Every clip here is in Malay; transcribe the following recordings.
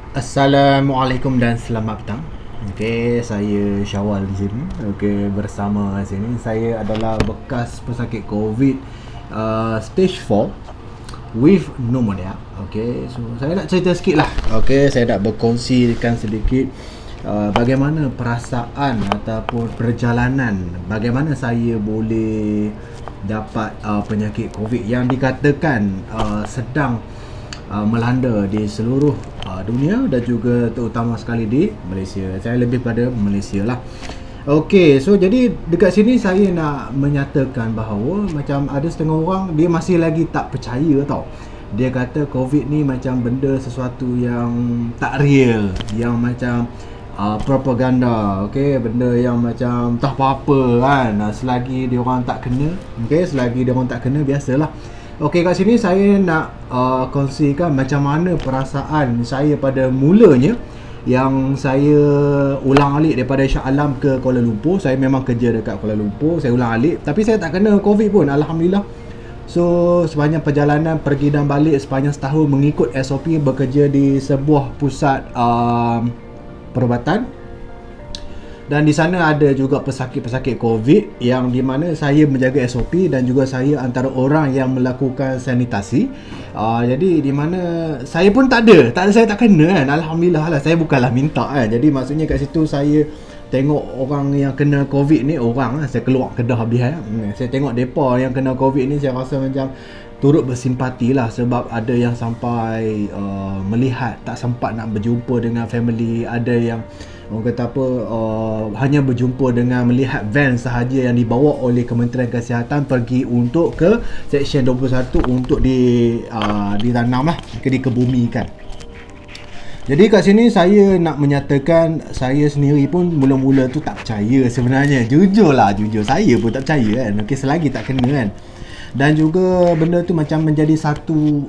Assalamualaikum dan selamat petang. Okey, saya Syawal di sini. Okey, bersama sini saya adalah bekas pesakit COVID stage 4 with pneumonia. Okey, so saya nak cerita sikit lah. Okey, saya nak berkongsikan sedikit bagaimana perasaan ataupun perjalanan bagaimana saya boleh dapat penyakit COVID yang dikatakan sedang melanda di seluruh dunia dan juga terutama sekali di Malaysia. Saya lebih pada Malaysia lah. Okey, so jadi dekat sini saya nak menyatakan bahawa macam ada setengah orang dia masih lagi tak percaya tau. Dia kata COVID ni macam benda sesuatu yang tak real, yang macam propaganda, okey, benda yang macam tak apa-apa kan. Selagi dia orang tak kena, okey, selagi dia orang tak kena biasalah. Okey, kat sini saya nak kongsikan macam mana perasaan saya pada mulanya yang saya ulang alik daripada Shah Alam ke Kuala Lumpur. Saya memang kerja dekat Kuala Lumpur, saya ulang alik tapi saya tak kena COVID pun, alhamdulillah. So sepanjang perjalanan pergi dan balik sepanjang setahun mengikut SOP bekerja di sebuah pusat perubatan, dan di sana ada juga pesakit-pesakit COVID yang di mana saya menjaga SOP dan juga saya antara orang yang melakukan sanitasi. Jadi di mana saya pun tak ada saya tak kena kan. Alhamdulillah lah, saya bukanlah minta kan. Jadi maksudnya kat situ saya tengok orang yang kena COVID ni, orang lah, saya keluar Kedah habis kan. Saya tengok depa yang kena COVID ni, saya rasa macam turut bersimpati lah, sebab ada yang sampai melihat tak sempat nak berjumpa dengan family, ada yang orang kata apa, hanya berjumpa dengan melihat van sahaja yang dibawa oleh Kementerian Kesihatan pergi untuk ke Seksyen 21 untuk ditanam lah, dikebumikan. Jadi kat sini saya nak menyatakan saya sendiri pun mula-mula tu tak percaya sebenarnya. Jujur saya pun tak percaya kan. Okey, selagi tak kena kan. Dan juga benda tu macam menjadi satu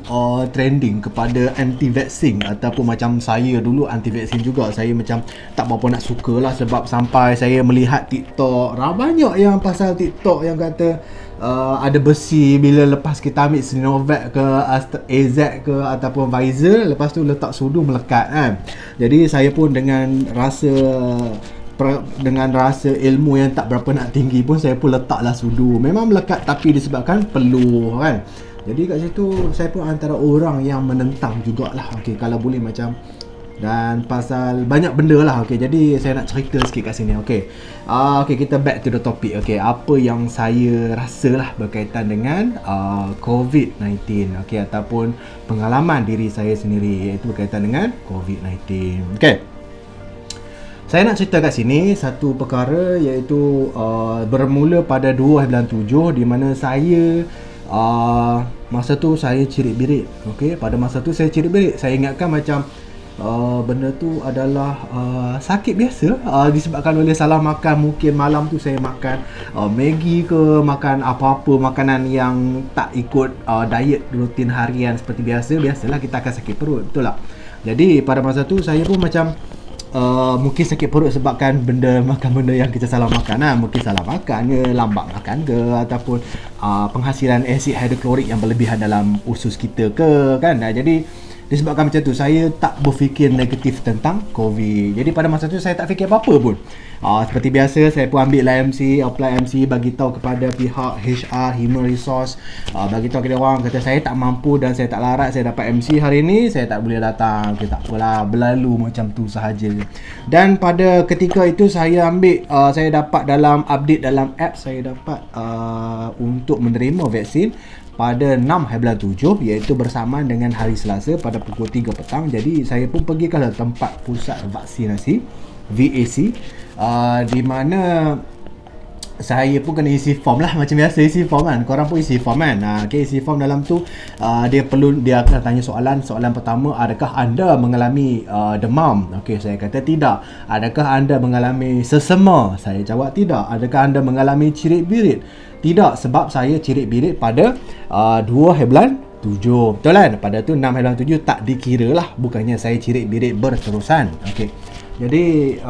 trending kepada anti-vaksin, ataupun macam saya dulu anti-vaksin juga. Saya macam tak berapa nak suka lah, sebab sampai saya melihat TikTok, banyak yang pasal TikTok yang kata ada besi bila lepas kita ambil Sinovac ke AZ ke ataupun Pfizer, lepas tu letak sudu melekat kan. Jadi saya pun dengan rasa ilmu yang tak berapa nak tinggi pun saya pun letaklah sudu. Memang melekat tapi disebabkan peluh kan. Jadi kat situ saya pun antara orang yang menentang jugalah. Okey, kalau boleh macam, dan pasal banyak benda lah. Okey, jadi saya nak cerita sikit kat sini. Okey. Okey, kita back to the topic. Okey, apa yang saya rasa lah berkaitan dengan COVID-19. Okey, ataupun pengalaman diri saya sendiri iaitu berkaitan dengan COVID-19. Okey. Saya nak cerita kat sini satu perkara iaitu bermula pada 2/7 di mana saya masa tu saya cirit-birit. Okey, pada masa tu saya cirit-birit. Saya ingatkan macam benda tu adalah sakit biasa disebabkan oleh salah makan. Mungkin malam tu saya makan Maggi ke, makan apa-apa makanan yang tak ikut diet rutin harian seperti biasa. Biasalah kita akan sakit perut, betul tak? Jadi pada masa tu saya pun macam mungkin sakit perut sebabkan makan benda yang kita salah makan lah. Mungkin salah makan ke, lambat makan ke, ataupun penghasilan asid hidroklorik yang berlebihan dalam usus kita ke kan. Jadi disebabkan macam tu saya tak berfikir negatif tentang COVID. Jadi pada masa tu saya tak fikir apa-apa pun. Seperti biasa saya pun ambil lah MC, apply MC, bagi tahu kepada pihak HR, Human Resource, bagi tahu kepada orang kata saya tak mampu dan saya tak larat, saya dapat MC hari ni, saya tak boleh datang. Okay, tak apalah, berlalu macam tu sahaja. Dan pada ketika itu saya ambil saya dapat dalam update dalam app, saya dapat untuk menerima vaksin pada 6/7 iaitu bersamaan dengan hari Selasa pada pukul 3 petang. Jadi saya pun pergi ke tempat pusat vaksinasi VAC, di mana saya pun kena isi form lah, macam biasa isi form kan. Korang pun isi form kan. Okay, isi form dalam tu dia akan tanya soalan pertama, adakah anda mengalami demam? Okay, saya kata tidak. Adakah anda mengalami sesema? Saya jawab tidak. Adakah anda mengalami cirit-birit? Tidak, sebab saya cirit-birit pada 2/7. Betul kan? Pada tu 6/7 tak dikira lah, bukannya saya cirit-birit berterusan. Okay, jadi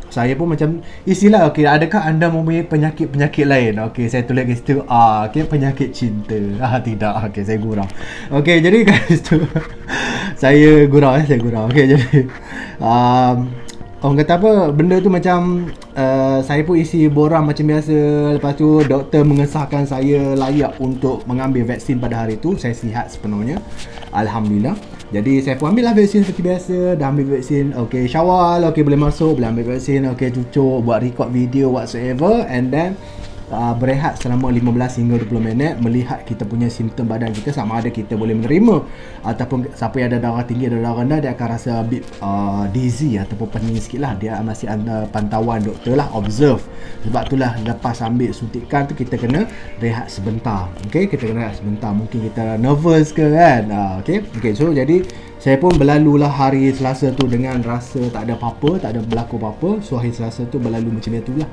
saya pun macam isilah, okey, adakah anda mempunyai penyakit-penyakit lain? Okey, saya tulis kat situ okey, penyakit cinta. Tidak, okey, saya gurau. Okey, jadi kat situ saya gurau. Okey, jadi um, orang kata apa, benda tu macam saya pun isi borang macam biasa. Lepas tu doktor mengesahkan saya layak untuk mengambil vaksin pada hari tu. Saya sihat sepenuhnya, alhamdulillah. Jadi saya pun ambil lah vaksin seperti biasa. Dah ambil vaksin, okey, Syawal, okey, boleh masuk, boleh ambil vaksin, okey, cucuk, buat record video whatsoever, and then berehat selama 15 hingga 20 minit, melihat kita punya simptom badan kita sama ada kita boleh menerima, ataupun siapa yang ada darah tinggi, ada darah rendah, dia akan rasa a bit dizzy ataupun pening sikit lah. Dia masih under pantauan doktor lah, observe. Sebab itulah lepas ambil suntikan tu kita kena rehat sebentar. Okay, kita kena rehat sebentar. Mungkin kita nervous ke kan. Okay, so jadi saya pun berlalulah hari Selasa tu dengan rasa tak ada apa-apa, tak ada berlaku apa-apa. So hari Selasa tu berlalu macam itu lah.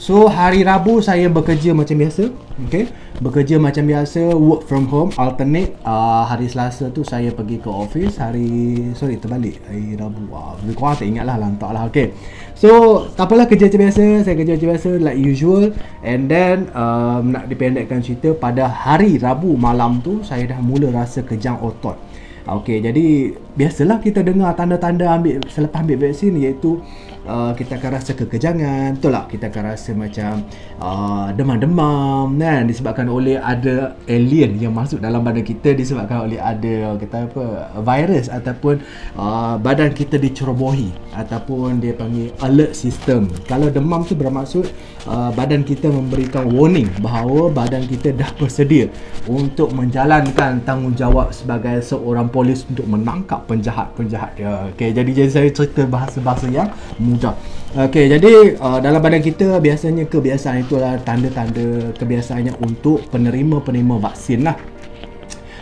So hari Rabu saya bekerja macam biasa. Okay, bekerja macam biasa, work from home, alternate. Hari Selasa tu saya pergi ke office. Terbalik hari Rabu. Lebih kurang tak ingat lah, lantak lah. Okay, so tak apalah, kerja macam biasa. Saya kerja macam biasa like usual. And then nak dipendekkan cerita, pada hari Rabu malam tu saya dah mula rasa kejang otot. Okey, jadi biasalah kita dengar tanda-tanda selepas ambil vaksin, iaitu kita akan rasa kekejangan, betul tak? Kita akan rasa macam demam-demam kan, disebabkan oleh ada alien yang masuk dalam badan kita, disebabkan oleh ada virus, ataupun badan kita dicerobohi, ataupun dia panggil alert system. Kalau demam tu bermaksud badan kita memberikan warning bahawa badan kita dah bersedia untuk menjalankan tanggungjawab sebagai seorang polis untuk menangkap penjahat-penjahat dia. Okey, jadi saya cerita bahasa-bahasa yang mudah. Okey, jadi dalam badan kita biasanya kebiasaan itulah tanda-tanda kebiasaannya untuk penerima-penerima vaksin lah.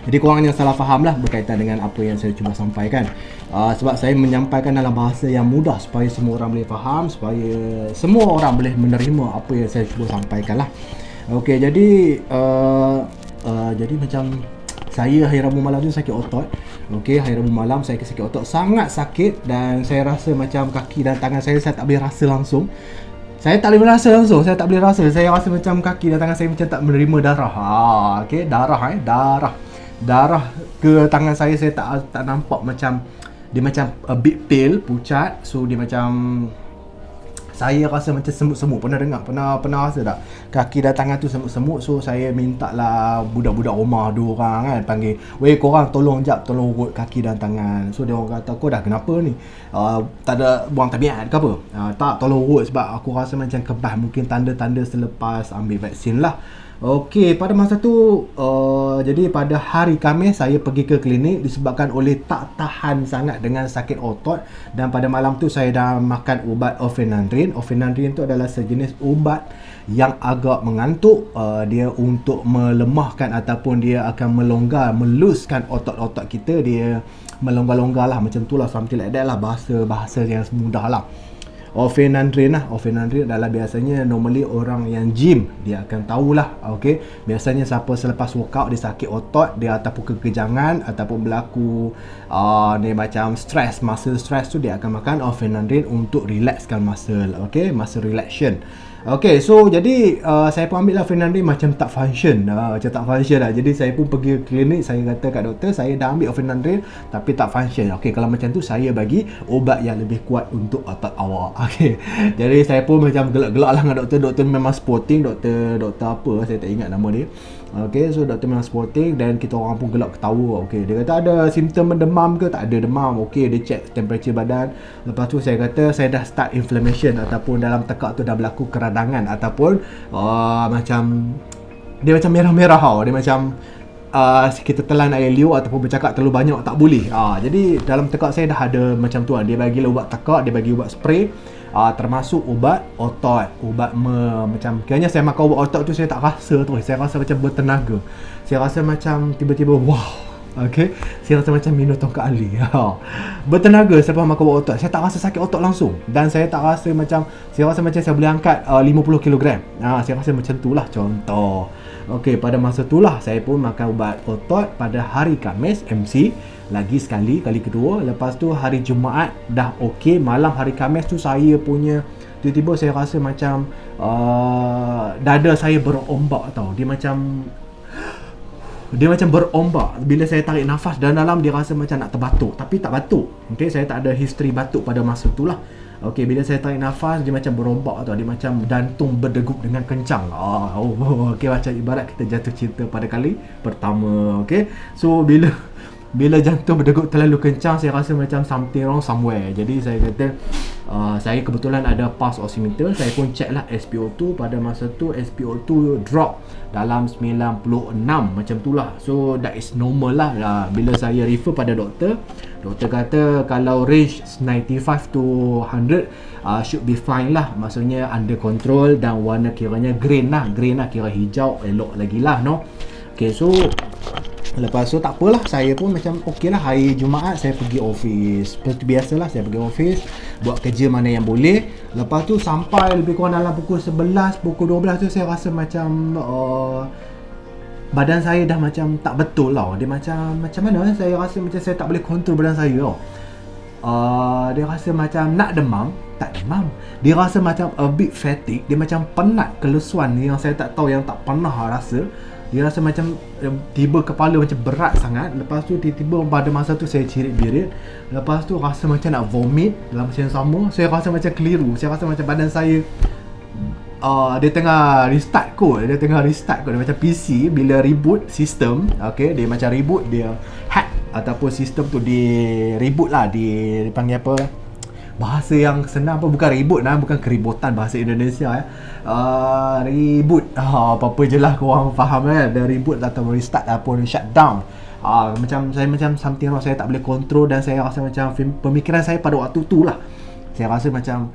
Jadi korang jangan salah faham lah berkaitan dengan apa yang saya cuba sampaikan. Sebab saya menyampaikan dalam bahasa yang mudah supaya semua orang boleh faham, supaya semua orang boleh menerima apa yang saya cuba sampaikan lah. Okey, jadi jadi macam saya hari Rabu malam tu sakit otot. Okey, hari Rabu malam saya sakit otot, sangat sakit, dan saya rasa macam kaki dan tangan saya tak boleh rasa langsung. Saya tak boleh rasa langsung, saya tak boleh rasa. Saya rasa macam kaki dan tangan saya macam tak menerima darah. Okey, darah ke tangan saya tak nampak, macam dia macam a bit pale, pucat. So dia macam saya rasa macam semut-semut. Pernah rasa tak kaki dan tangan tu semut-semut? So saya minta lah budak-budak rumah 2 orang kan, panggil, "Weh, korang tolong urut kaki dan tangan." So dia orang kata, "Kau dah kenapa ni? Tak ada buang tabiat ke apa?" Tak, tolong urut sebab aku rasa macam kebas, mungkin tanda-tanda selepas ambil vaksin lah. Okey, pada masa tu jadi pada hari Khamis saya pergi ke klinik disebabkan oleh tak tahan sangat dengan sakit otot, dan pada malam tu saya dah makan ubat Ofenadrin. Ofenadrin tu adalah sejenis ubat yang agak mengantuk. Dia untuk melemahkan ataupun dia akan meluskan otot-otot kita, dia melonggar-longgar lah, macam tu lah, something like that lah, bahasa yang mudah lah. Ofenadrin adalah biasanya normally orang yang gym dia akan tahulah. Okey, biasanya siapa selepas workout dia sakit otot dia, ataupun kekejangan, ataupun berlaku dia macam muscle stress tu, dia akan makan Ofenadrin untuk relaxkan muscle. Okey, muscle relaxation. Okey, so jadi saya pun ambil lah Ofenadrin, macam tak function lah. Jadi saya pun pergi ke klinik, saya kata kat doktor, saya dah ambil Ofenadrin tapi tak function. Okey, kalau macam tu saya bagi ubat yang lebih kuat untuk otot awak. Okey, jadi saya pun macam gelak-gelak lah dengan doktor. Doktor memang sporting, doktor apa, saya tak ingat nama dia. Okey, so doktor memang sporting, dan kita orang pun gelak ketawa. Okey, dia kata ada simptom demam ke? Tak ada demam. Okey, dia check temperature badan. Lepas tu saya kata saya dah start inflammation, ataupun dalam tekak tu dah berlaku keradangan, ataupun macam dia macam merah-merah tau. Dia macam kita telan air liur ataupun bercakap terlalu banyak tak boleh. Jadi dalam tekak saya dah ada macam tu. Dia bagi ubat tekak, dia bagi ubat spray, termasuk ubat otot, macam kiranya saya makan ubat otot tu saya tak rasa tu, saya rasa macam bertenaga. Saya rasa macam tiba-tiba wow. Okey, saya rasa macam minum tongkat Ali. Bertenaga selepas makan ubat otot. Saya tak rasa sakit otot langsung, dan saya rasa macam saya boleh angkat 50 kg. Saya rasa macam itulah contoh. Okey, pada masa itulah saya pun makan ubat otot pada hari Khamis, MC lagi sekali, kali kedua. Lepas tu hari Jumaat dah okey. Malam hari Khamis tu saya punya tiba-tiba saya rasa macam dada saya berombak tau. Dia macam dia macam berombak. Bila saya tarik nafas dalam, dia rasa macam nak terbatuk, tapi tak batuk. Okay, saya tak ada history batuk pada masa tu lah. Okay, bila saya tarik nafas, dia macam berombak tau. Dia macam jantung berdegup dengan kencang. Okay, macam ibarat kita jatuh cinta pada kali pertama. Okay, so bila jantung berdegup terlalu kencang, saya rasa macam something wrong somewhere. Jadi saya kata, saya kebetulan ada pulse oximeter. Saya pun check lah SpO2. Pada masa tu SpO2 drop dalam 96 macam tu lah. So that is normal lah. Bila saya refer pada doktor kata kalau range 95 to 100 should be fine lah. Maksudnya under control dan warna kiranya green lah, kira hijau, elok lagi lah, no. Okay, so lepas tu tak apalah, saya pun macam okey lah. Hari Jumaat saya pergi office. Seperti biasalah, saya pergi office, buat kerja mana yang boleh. Lepas tu sampai lebih kurang dalam pukul 11, pukul 12 tu saya rasa macam badan saya dah macam tak betul tau. Dia macam mana, saya rasa macam saya tak boleh kontrol badan saya tau. Dia rasa macam nak demam, tak demam. Dia rasa macam a bit fatigue. Dia macam penat, kelesuan yang saya tak tahu, yang tak pernah rasa. Dia rasa macam tiba kepala macam berat sangat. Lepas tu tiba-tiba pada masa tu saya cirit-birit. Lepas tu rasa macam nak vomit dalam masa yang sama. Saya rasa macam keliru. Saya rasa macam badan saya dia tengah restart kot. Dia macam PC bila reboot sistem. Okay, dia macam reboot, dia hack ataupun sistem tu di reboot lah. Dia panggil apa, bahasa yang senang apa, bukan reboot lah, bukan keributan bahasa Indonesia ya. Reboot, apa-apa je lah korang faham kan. Dia reboot atau restart ataupun shutdown. Macam saya macam something wrong, saya tak boleh kontrol. Dan saya rasa macam pemikiran saya pada waktu tu lah, saya rasa macam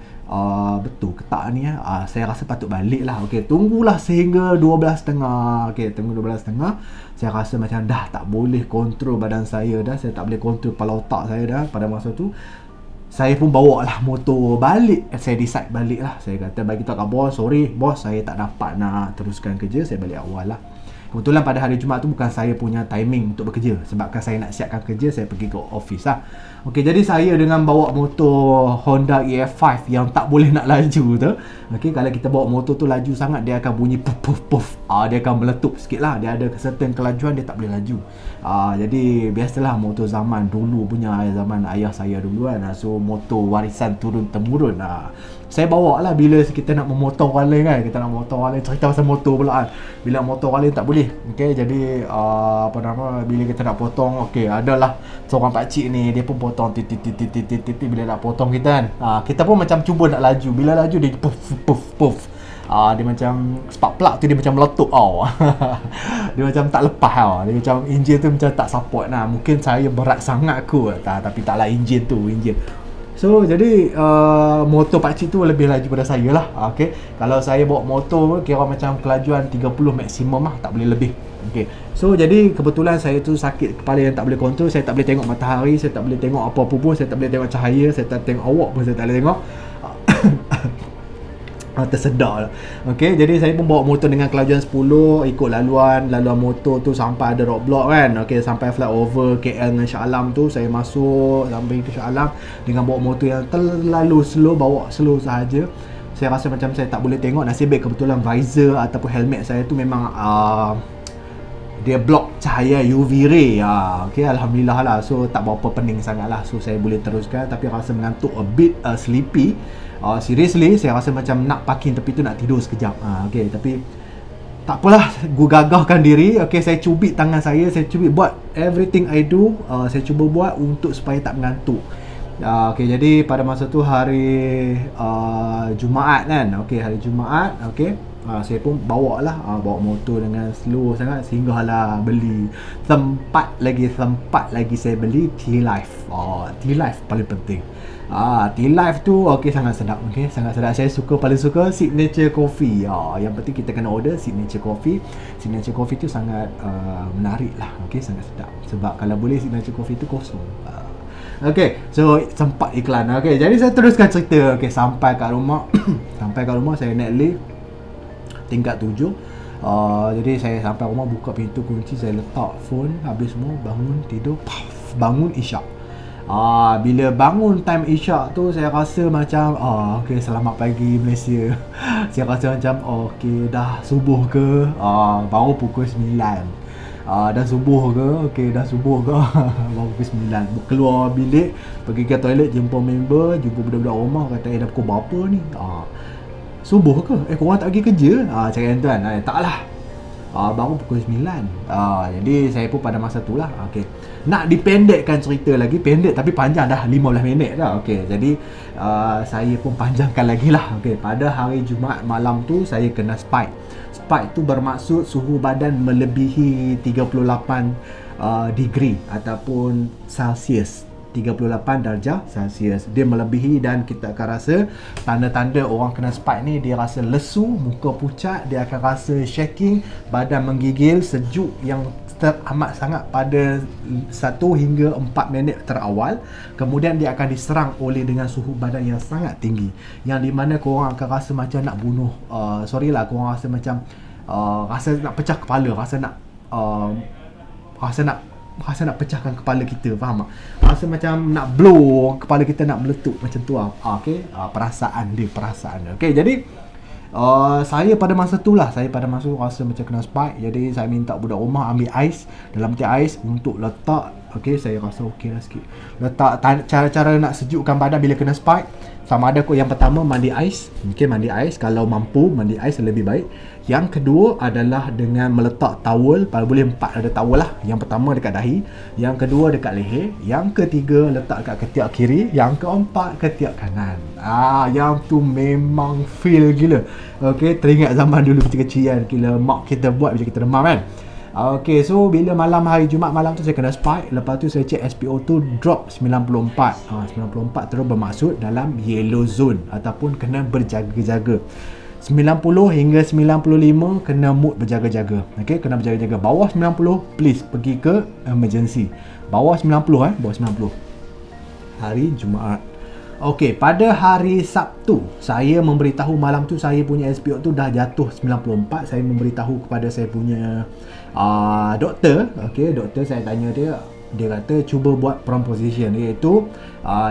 betul ke tak ni ya? Saya rasa patut balik lah. Okay, tunggulah sehingga 12.30. Okay, tunggu 12.30. Saya rasa macam dah tak boleh kontrol badan saya dah. Saya tak boleh kontrol kepala otak saya dah. Pada masa tu saya pun bawa lah motor balik. Saya decide balik lah. Saya kata bagi tahu kat bos, sorry bos, saya tak dapat nak teruskan kerja, saya balik awal lah. Kebetulan pada hari Jumaat tu bukan saya punya timing untuk bekerja. Sebabkan saya nak siapkan kerja, saya pergi ke office lah. Okey, jadi saya dengan bawa motor Honda EF5 yang tak boleh nak laju tu. Okey, kalau kita bawa motor tu laju sangat, dia akan bunyi puff puff puff. Dia akan meletup sikit lah. Dia ada certain kelajuan, dia tak boleh laju. Jadi biasalah motor zaman dulu punya, zaman ayah saya dulu kan. So motor warisan turun-temurun. Saya bawa lah bila kita nak memotor orang lain kan. Kita nak motor orang lain, cerita pasal motor pula kan. Bila motor orang lain tak boleh. Okay, jadi bila kita nak potong, okay, adalah seorang pakcik ni, dia pun potong titit. Bila nak potong kita kan, kita pun macam cuba nak laju. Bila laju dia puff puff puff. Dia macam spark plug tu, dia macam meletup dia macam tak lepas dia macam enjin tu macam tak support lah. Mungkin saya berat sangat kot, tapi taklah enjin. So jadi motor pakcik tu lebih laju pada saya lah. Okay, kalau saya bawa motor kira macam kelajuan 30 maksimum lah, tak boleh lebih. Okay, so jadi kebetulan saya tu sakit kepala yang tak boleh kontrol. Saya tak boleh tengok matahari, saya tak boleh tengok apa-apa pun, saya tak boleh tengok cahaya, saya tak tengok awak pun saya tak boleh tengok. Tersedak lah. Okay, jadi saya pun bawa motor dengan kelajuan 10, ikut laluan motor tu sampai ada roadblock kan. Okay, sampai flyover KL dengan Shah Alam tu, saya masuk sampai ke Shah Alam dengan bawa motor yang terlalu slow, bawa slow sahaja. Saya rasa macam saya tak boleh tengok. Nasib baik kebetulan visor ataupun helmet saya tu memang dia block cahaya UV ray. Okay, alhamdulillah lah. So tak berapa pening sangat lah. So saya boleh teruskan, tapi rasa mengantuk, a bit sleepy. Seriously, saya rasa macam nak parking tepi tu, nak tidur sekejap. Okay, tapi tak apalah, gua gagahkan diri. Okay, saya cubit tangan saya cubit buat everything I do. Saya cuba buat untuk supaya tak mengantuk. Okay, jadi pada masa tu hari Jumaat kan. Okay, hari Jumaat. Okay, saya pun bawa motor dengan slow sangat, sehinggalah beli tempat lagi saya beli T-Life. T-Life paling penting. T-Life tu okay, sangat sedap. Okay, sangat sedap. Saya paling suka signature coffee. Yang penting kita kena order signature coffee. Signature coffee tu sangat menarik lah. Okay, sangat sedap. Sebab kalau boleh signature coffee tu kosong. Okay, so sempat iklan. Okay, jadi saya teruskan cerita. Okay, sampai kat rumah saya naik lift tingkat 7. Jadi saya sampai rumah, buka pintu, kunci, saya letak phone, habis semua, bangun, tidur, bangun isyak. Bila bangun time isyak tu, saya rasa macam okay, selamat pagi Malaysia. Saya rasa macam okay, dah subuh ke. Baru pukul 9. Dah subuh ke, okey dah subuh ke. Baru pukul 9 keluar bilik, pergi ke toilet, jumpa member, jumpa budak-budak rumah, kata dah pukul berapa ni. Subuh ke? Korang tak pergi kerja? Cakap yang tu kan. Taklah, baru pukul 9. Jadi saya pun pada masa tu lah, okey, nak dipendekkan cerita lagi, pendek tapi panjang, dah 15 minit dah. Okey, jadi saya pun panjangkan lagi lah. Okey, pada hari Jumaat malam tu saya kena spike. Spike tu bermaksud suhu badan melebihi 38 degree ataupun Celsius, 38 darjah Celsius. Dia melebihi dan kita akan rasa tanda-tanda orang kena spike ni. Dia rasa lesu, muka pucat, dia akan rasa shaking, badan menggigil, sejuk yang teramat sangat pada 1 hingga 4 minit terawal. Kemudian dia akan diserang oleh dengan suhu badan yang sangat tinggi, yang di mana korang akan rasa macam nak bunuh, korang rasa macam rasa nak pecah kepala, rasa nak pecahkan kepala kita, faham tak? Rasa macam nak blow, kepala kita nak meletup macam tu lah. Okey, perasaan dia. Okey, jadi saya pada masa tu rasa macam kena spike. Jadi saya minta budak rumah ambil ais, dalam peti ais untuk letak. Okey, saya rasa okey lah sikit. Letak cara-cara nak sejukkan badan bila kena spike. Sama ada yang pertama mandi ais. Mungkin mandi ais, kalau mampu mandi ais lebih baik. Yang kedua adalah dengan meletak towel, kalau boleh 4 ada towel lah. Yang pertama dekat dahi, yang kedua dekat leher, yang ketiga letak dekat ketiak kiri, yang keempat ketiak kanan. Yang tu memang feel gila. Okey, teringat zaman dulu kecil-kecil kan, gila mak kita buat bila kita demam kan. Okey, so bila malam hari Jumaat malam tu saya kena spike. Lepas tu saya cek SpO2 drop 94. 94 terus bermaksud dalam yellow zone ataupun kena berjaga-jaga. 90 hingga 95 kena mood berjaga-jaga. Okey, kena berjaga-jaga. Bawah 90 please pergi ke emergency. Bawah 90 bawah 90. Hari Jumaat. Okey, pada hari Sabtu saya memberitahu, malam tu saya punya SPO tu dah jatuh 94. Saya memberitahu kepada saya punya doktor. Okey, doktor saya tanya dia kata cuba buat prone position, iaitu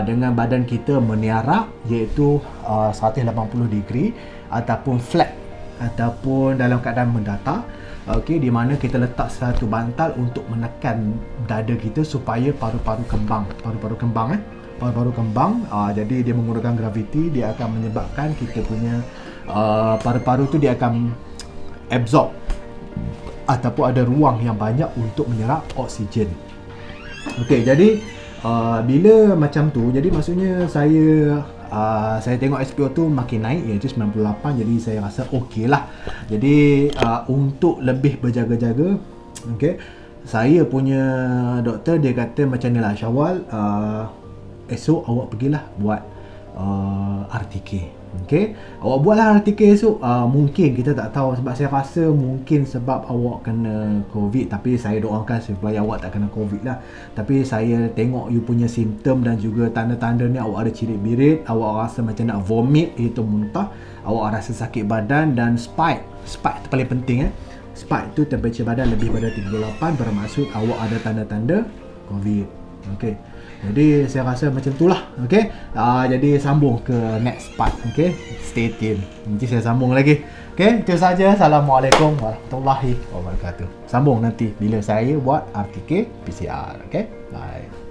dengan badan kita meniarap, iaitu 180 degree ataupun flat ataupun dalam keadaan mendatar. Okey, di mana kita letak satu bantal untuk menekan dada kita supaya paru-paru kembang. Jadi dia menggunakan graviti, dia akan menyebabkan kita punya paru-paru tu dia akan absorb ataupun ada ruang yang banyak untuk menyerap oksigen. Okey, jadi bila macam tu, jadi maksudnya saya tengok SPO tu makin naik, iaitu 98. Jadi saya rasa okey lah. Jadi untuk lebih berjaga-jaga, okey, saya punya doktor dia kata macam ni lah, Syawal, esok awak pergilah buat RTK. Okey, awak buatlah RTK esok. Mungkin kita tak tahu, sebab saya rasa mungkin sebab awak kena COVID, tapi saya doakan supaya awak tak kena COVID lah. Tapi saya tengok you punya simptom dan juga tanda-tanda ni, awak ada cirit-birit, awak rasa macam nak vomit, iaitu muntah, awak rasa sakit badan, dan spike tu paling penting. Spike tu temperature badan lebih pada 38, bermaksud awak ada tanda-tanda COVID. Okey, jadi saya rasa macam itulah. Okey, jadi sambung ke next part. Okey, stay tune, nanti saya sambung lagi. Okey, itu saja. Assalamualaikum warahmatullahi wabarakatuh. Sambung nanti bila saya buat RTK PCR. Okey, bye.